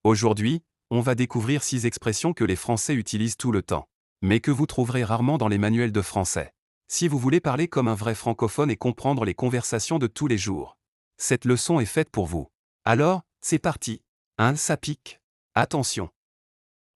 Aujourd'hui, on va découvrir 6 expressions que les Français utilisent tout le temps, mais que vous trouverez rarement dans les manuels de français. Si vous voulez parler comme un vrai francophone et comprendre les conversations de tous les jours, cette leçon est faite pour vous. Alors, c'est parti. 1. Ça pique. Attention.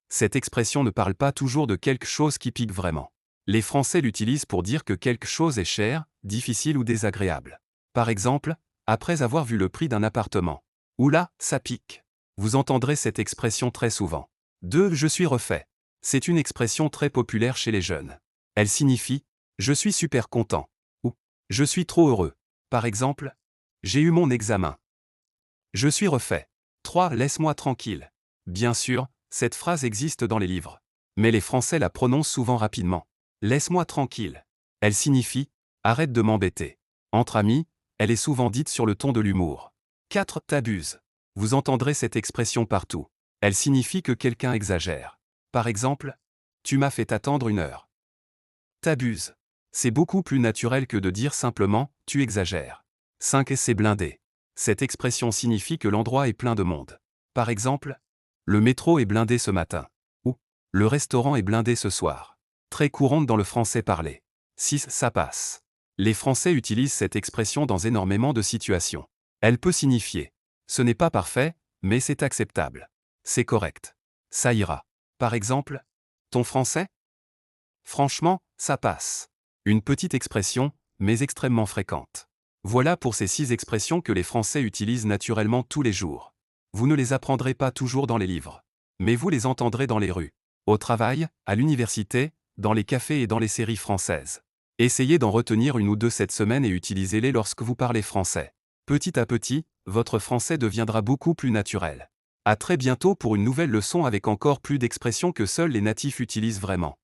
Cette expression ne parle pas toujours de quelque chose qui pique vraiment. Les Français l'utilisent pour dire que quelque chose est cher, difficile ou désagréable. Par exemple, après avoir vu le prix d'un appartement. Oula, ça pique. Vous entendrez cette expression très souvent. 2. Je suis refait. C'est une expression très populaire chez les jeunes. Elle signifie « je suis super content » ou « je suis trop heureux ». Par exemple, « j'ai eu mon examen ». Je suis refait. 3. Laisse-moi tranquille. Bien sûr, cette phrase existe dans les livres. Mais les Français la prononcent souvent rapidement. Laisse-moi tranquille. Elle signifie « arrête de m'embêter ». Entre amis, elle est souvent dite sur le ton de l'humour. 4. T'abuses. Vous entendrez cette expression partout. Elle signifie que quelqu'un exagère. Par exemple, tu m'as fait attendre 1 heure. T'abuses. C'est beaucoup plus naturel que de dire simplement tu exagères. 5. Et c'est blindé. Cette expression signifie que l'endroit est plein de monde. Par exemple, le métro est blindé ce matin. Ou le restaurant est blindé ce soir. Très courante dans le français parlé. 6. Ça passe. Les Français utilisent cette expression dans énormément de situations. Elle peut signifier ce n'est pas parfait, mais c'est acceptable. C'est correct. Ça ira. Par exemple, ton français? Franchement, ça passe. Une petite expression, mais extrêmement fréquente. Voilà pour ces 6 expressions que les Français utilisent naturellement tous les jours. Vous ne les apprendrez pas toujours dans les livres. Mais vous les entendrez dans les rues, au travail, à l'université, dans les cafés et dans les séries françaises. Essayez d'en retenir 1 ou 2 cette semaine et utilisez-les lorsque vous parlez français. Petit à petit, votre français deviendra beaucoup plus naturel. À très bientôt pour une nouvelle leçon avec encore plus d'expressions que seuls les natifs utilisent vraiment.